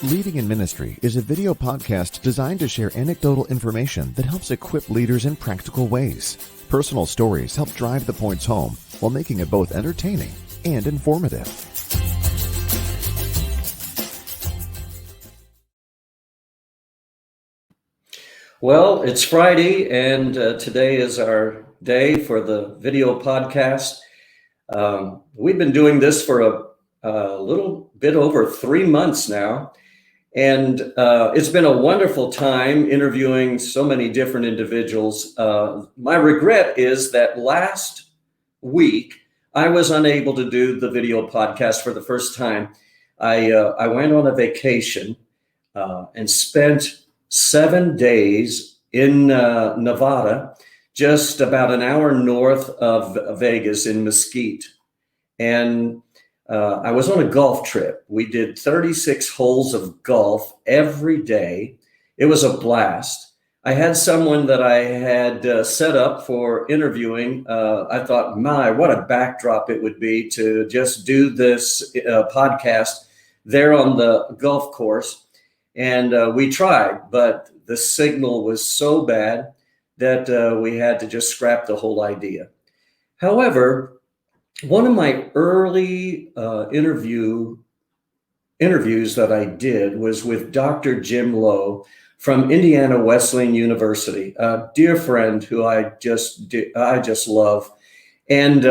Leading in Ministry is a video podcast designed to share anecdotal information that helps equip leaders in practical ways. Personal stories help drive the points home while making it both entertaining and informative. Well, it's Friday, and today is our day for the video podcast. We've been doing this for a little bit over 3 months now, and it's been a wonderful time interviewing so many different individuals. My regret is that last week I was unable to do the video podcast for the first time. I went on a vacation and spent 7 days in Nevada, just about an hour north of Vegas in Mesquite. And I was on a golf trip. We did 36 holes of golf every day. It was a blast. I had someone that I had set up for interviewing. I thought, my, what a backdrop it would be to just do this podcast there on the golf course. And we tried, but the signal was so bad that we had to just scrap the whole idea. However, one of my early interviews that I did was with Dr. Jim Lowe from Indiana Wesleyan University, a dear friend who I just love. And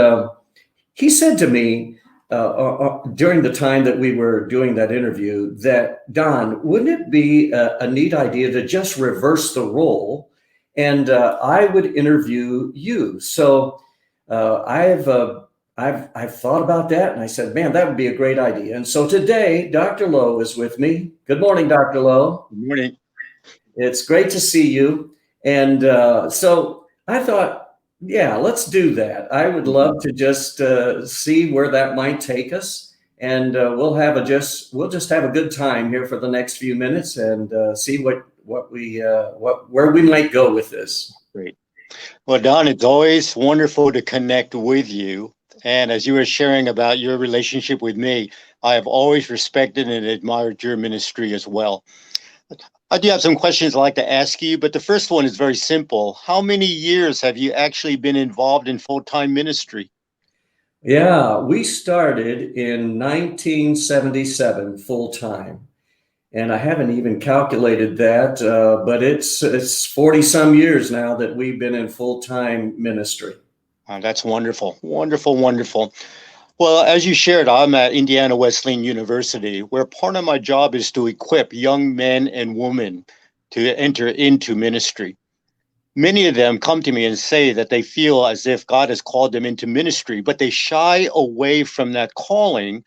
he said to me, during the time that we were doing that interview, that, Don, wouldn't it be a neat idea to just reverse the role and I would interview you? So I've thought about that, and I said, man, that would be a great idea. And so today, Dr. Lowe is with me. Good morning, Dr. Lowe. Good morning. It's great to see you. And so I thought, yeah, let's do that. I would love to just see where that might take us, and we'll just have a good time here for the next few minutes and see where we might go with this. Great. Well, Don, it's always wonderful to connect with you. And as you were sharing about your relationship with me, I have always respected and admired your ministry as well. I do have some questions I'd like to ask you, but the first one is very simple. How many years have you actually been involved in full-time ministry? Yeah, we started in 1977 full-time, and I haven't even calculated that, but it's 40 some years now that we've been in full-time ministry. Oh, that's wonderful, wonderful, wonderful. Well, as you shared, I'm at Indiana Wesleyan University, where part of my job is to equip young men and women to enter into ministry. Many of them come to me and say that they feel as if God has called them into ministry, but they shy away from that calling,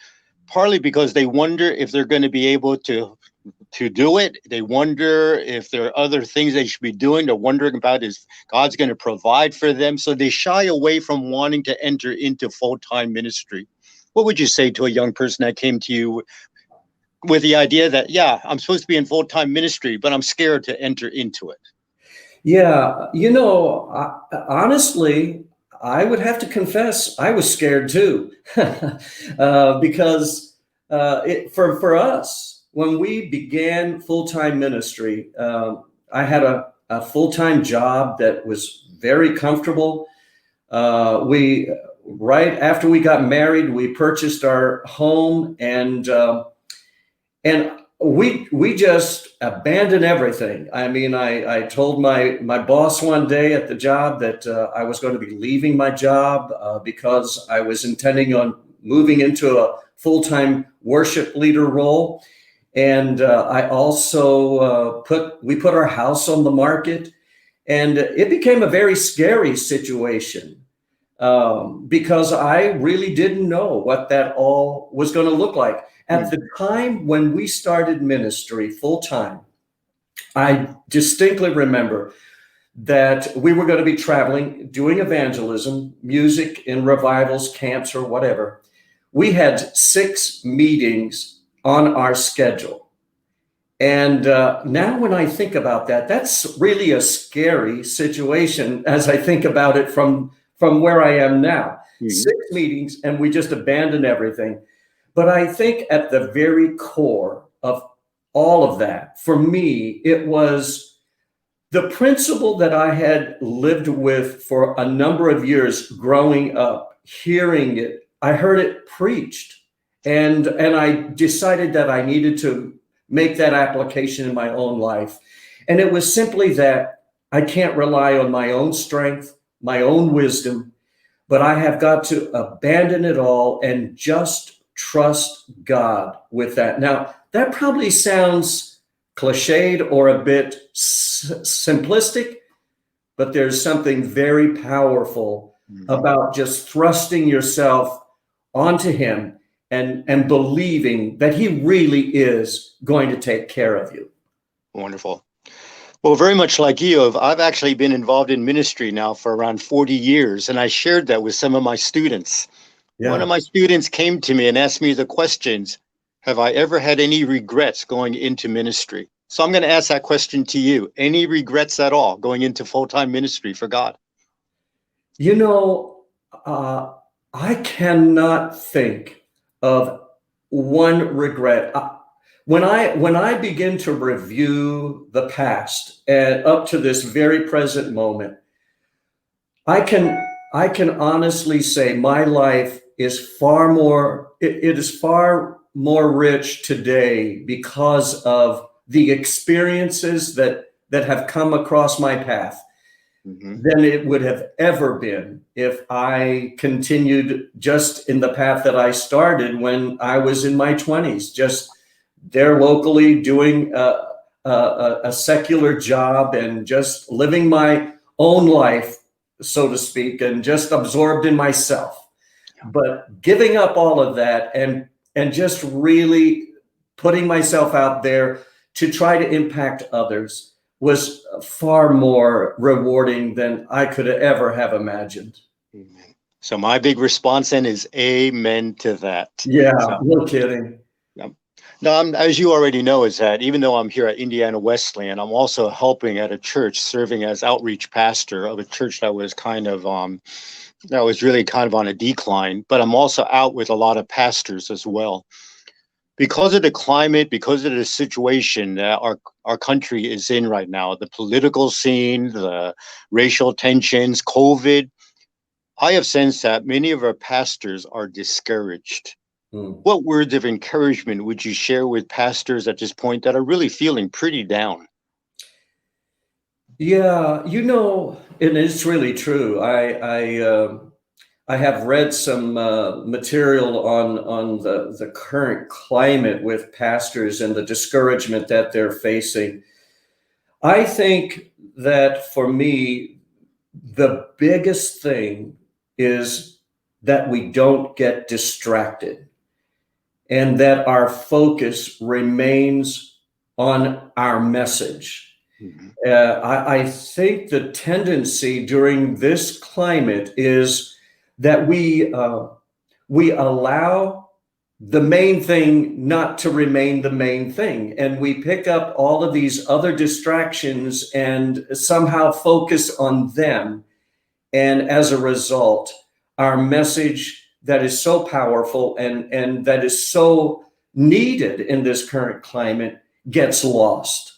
partly because they wonder if they're going to be able to do it. They wonder if there are other things they should be doing. They're wondering about if God's going to provide for them. So they shy away from wanting to enter into full-time ministry. What would you say to a young person that came to you with the idea that, yeah, I'm supposed to be in full-time ministry, but I'm scared to enter into it? Yeah, honestly, I would have to confess I was scared too, because for us, when we began full-time ministry, I had a full-time job that was very comfortable. Right after we got married, we purchased our home, and we just abandoned everything. I mean, I told my boss one day at the job that I was going to be leaving my job because I was intending on moving into a full-time worship leader role. And I also we put our house on the market, and it became a very scary situation because I really didn't know what that all was going to look like. At the time when we started ministry full time, I distinctly remember that we were going to be traveling, doing evangelism, music in revivals, camps, or whatever. We had 6 meetings on our schedule. And now when I think about that, that's really a scary situation as I think about it from where I am now. 6 meetings, and we just abandoned everything. But I think at the very core of all of that, for me, it was the principle that I had lived with for a number of years growing up, hearing it. I heard it preached, and I decided that I needed to make that application in my own life. And it was simply that I can't rely on my own strength, my own wisdom, but I have got to abandon it all and just trust God with that. Now, that probably sounds cliched or a bit simplistic, but there's something very powerful about just thrusting yourself onto Him and believing that He really is going to take care of you. Wonderful. Well, very much like you, I've actually been involved in ministry now for around 40 years, and I shared that with some of my students. Yeah. One of my students came to me and asked me the questions, have I ever had any regrets going into ministry? So I'm going to ask that question to you. Any regrets at all going into full-time ministry for God? You know, I cannot think of one regret. When I begin to review the past and up to this very present moment, I can honestly say my life is far more, it is far more rich today because of the experiences that have come across my path than it would have ever been if I continued just in the path that I started when I was in my 20s, just there locally doing a secular job and just living my own life, so to speak, and just absorbed in myself. But giving up all of that and just really putting myself out there to try to impact others was far more rewarding than I could ever have imagined. Amen. So my big response then is amen to that. Yeah, so, no kidding. Yeah. Now, as you already know, is that even though I'm here at Indiana Wesleyan, I'm also helping at a church, serving as outreach pastor of a church that was really kind of on a decline. But I'm also out with a lot of pastors as well. Because of the climate, because of the situation that our country is in right now, the political scene, the racial tensions, COVID, I have sensed that many of our pastors are discouraged. What words of encouragement would you share with pastors at this point that are really feeling pretty down? Yeah, you know, and it's really true. I have read some material on the current climate with pastors and the discouragement that they're facing. I think that for me, the biggest thing is that we don't get distracted and that our focus remains on our message. I think the tendency during this climate is that we allow the main thing not to remain the main thing, and we pick up all of these other distractions and somehow focus on them. And as a result, our message that is so powerful and that is so needed in this current climate gets lost.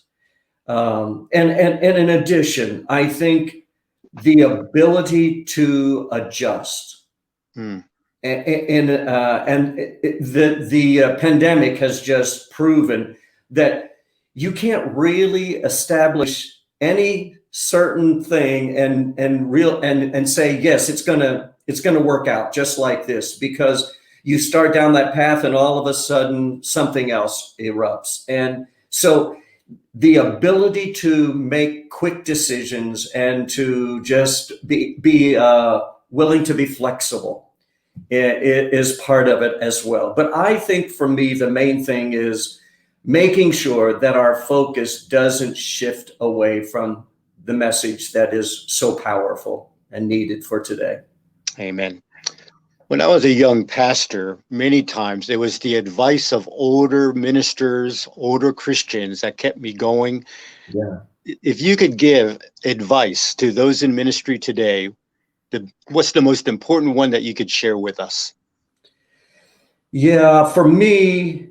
And in addition, I think the ability to adjust. And the pandemic has just proven that you can't really establish any certain thing and say, yes, it's gonna work out just like this, because you start down that path and all of a sudden something else erupts. And so the ability to make quick decisions and to just be willing to be flexible is part of it as well. But I think for me, the main thing is making sure that our focus doesn't shift away from the message that is so powerful and needed for today. Amen. When I was a young pastor, many times it was the advice of older ministers, older Christians that kept me going. Yeah. If you could give advice to those in ministry today, what's the most important one that you could share with us? Yeah, for me,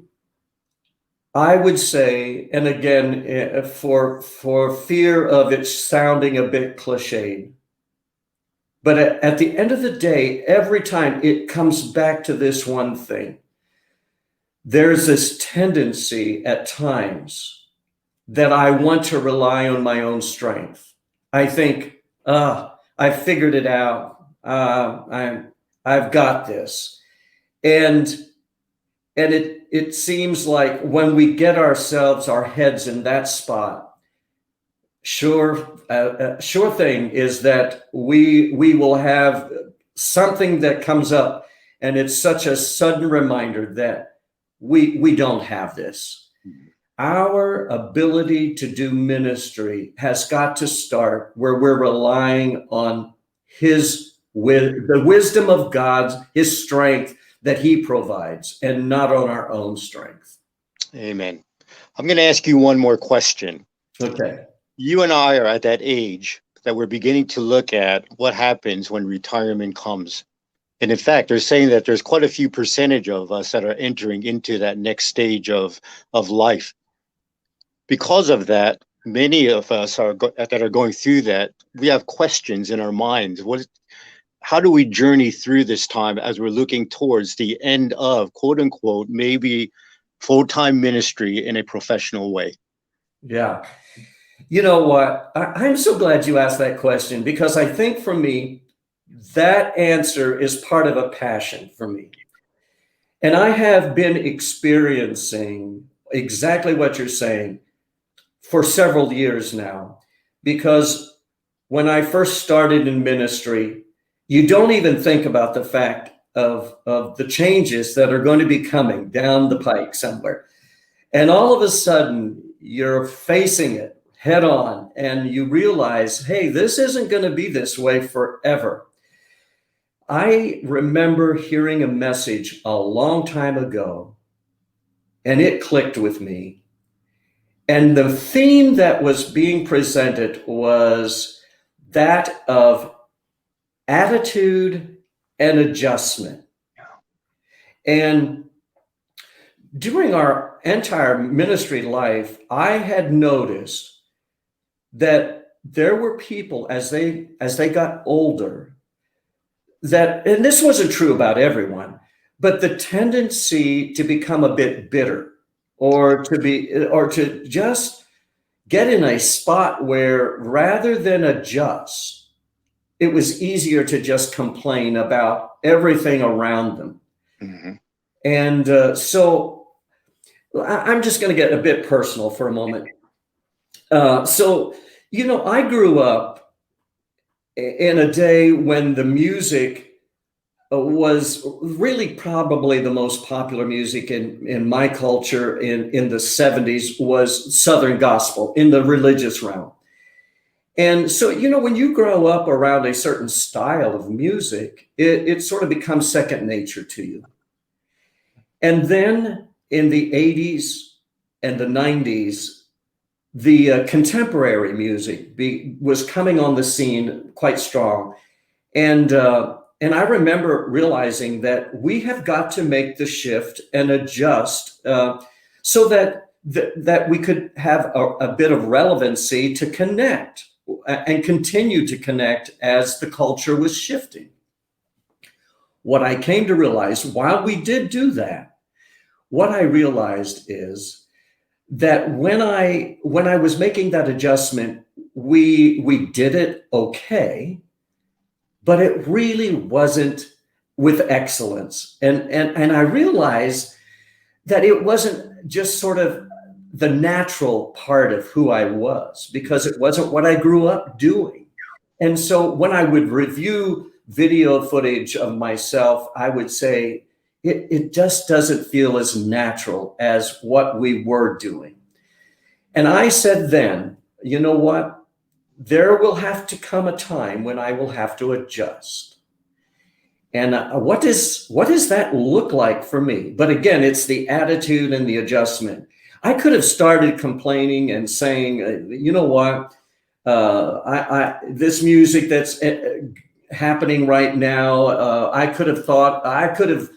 I would say, and again, for fear of it sounding a bit cliched, but at the end of the day, every time it comes back to this one thing. There's this tendency at times that I want to rely on my own strength. I think, I figured it out. I've got this. And it seems like when we get our heads in that spot, sure thing is that we will have something that comes up, and it's such a sudden reminder that we don't have this. Our ability to do ministry has got to start where we're relying on the wisdom of God, his strength that he provides, and not on our own strength. Amen. I'm going to ask you one more question. Okay. You and I are at that age that we're beginning to look at what happens when retirement comes. And in fact, they're saying that there's quite a few percentage of us that are entering into that next stage of life. Because of that, many of us that are going through that, we have questions in our minds. How do we journey through this time as we're looking towards the end of, quote unquote, maybe full-time ministry in a professional way? Yeah. You know what? I'm so glad you asked that question, because I think for me, that answer is part of a passion for me. And I have been experiencing exactly what you're saying for several years now, because when I first started in ministry, you don't even think about the fact of the changes that are going to be coming down the pike somewhere. And all of a sudden, you're facing it head on, and you realize, hey, this isn't going to be this way forever. I remember hearing a message a long time ago, and it clicked with me. And the theme that was being presented was that of attitude and adjustment. And during our entire ministry life, I had noticed that there were people as they got older, that, and this wasn't true about everyone, but the tendency to become a bit bitter, or to just get in a spot where rather than adjust, it was easier to just complain about everything around them. Mm-hmm. And so I'm just going to get a bit personal for a moment. So, I grew up in a day when the music was really probably the most popular music in my culture in the 70s was Southern gospel in the religious realm. And so, when you grow up around a certain style of music, it sort of becomes second nature to you. And then in the 80s and the 90s, the contemporary music was coming on the scene quite strong. And I remember realizing that we have got to make the shift and adjust so that we could have a bit of relevancy to connect and continue to connect as the culture was shifting. What I came to realize while we did do that, what I realized is that when I was making that adjustment, we did it okay, but it really wasn't with excellence. And I realized that it wasn't just sort of the natural part of who I was, because it wasn't what I grew up doing. And so when I would review video footage of myself, I would say, it just doesn't feel as natural as what we were doing. And I said then, you know what? There will have to come a time when I will have to adjust. And what does that look like for me? But again, it's the attitude and the adjustment. I could have started complaining and saying, you know what? This music that's happening right now, I could have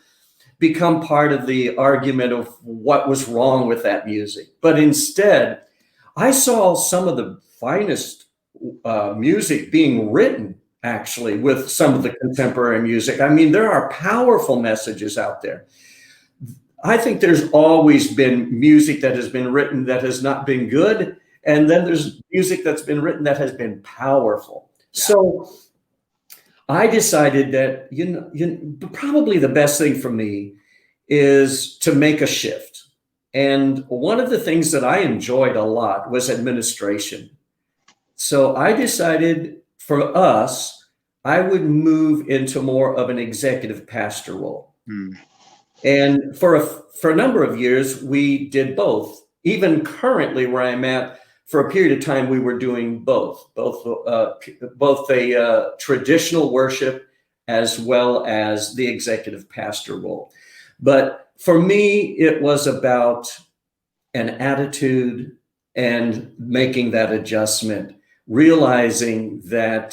become part of the argument of what was wrong with that music. But instead, I saw some of the finest music being written actually with some of the contemporary music. I mean, there are powerful messages out there. I think there's always been music that has been written that has not been good. And then there's music that's been written that has been powerful. So I decided that, probably the best thing for me is to make a shift. And one of the things that I enjoyed a lot was administration. So I decided for us, I would move into more of an executive pastor role. And for a number of years, we did both. Even currently where I'm at, for a period of time, we were doing both a traditional worship as well as the executive pastor role. But for me, it was about an attitude and making that adjustment, realizing that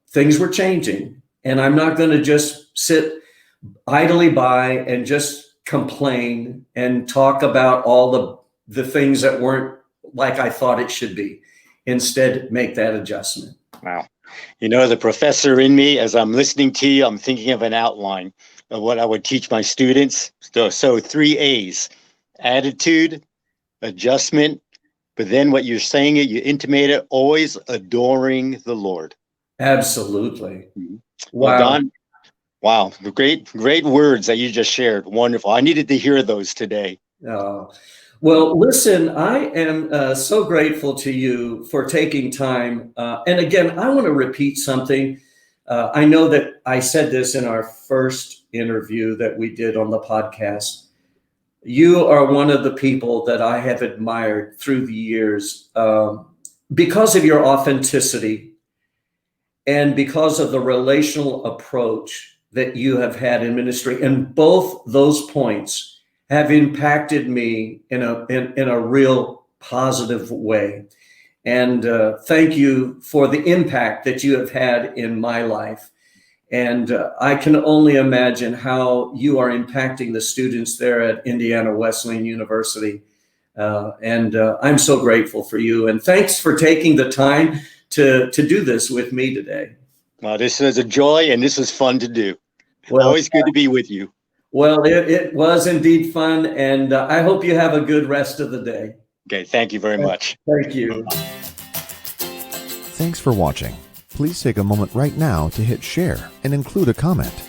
things were changing. And I'm not going to just sit idly by and just complain and talk about all the things that weren't like I thought it should be. Instead, make that adjustment. Wow. The professor in me, as I'm listening to you, I'm thinking of an outline of what I would teach my students. So 3 A's: attitude, adjustment, but then what you're saying, you intimate it, always adoring the Lord. Absolutely. Mm-hmm. Wow. Well, Don, wow. Great words that you just shared. Wonderful. I needed to hear those today. Well, listen, I am so grateful to you for taking time. And again, I want to repeat something. I know that I said this in our first interview that we did on the podcast. You are one of the people that I have admired through the years because of your authenticity and because of the relational approach that you have had in ministry. And both those points have impacted me in a real positive way. And thank you for the impact that you have had in my life. And I can only imagine how you are impacting the students there at Indiana Wesleyan University. And I'm so grateful for you. And thanks for taking the time to do this with me today. Well, this is a joy and this is fun to do. Well, always good to be with you. Well, it was indeed fun, and I hope you have a good rest of the day. Okay, thank you very much. Thank you. Thanks for watching. Please take a moment right now to hit share and include a comment.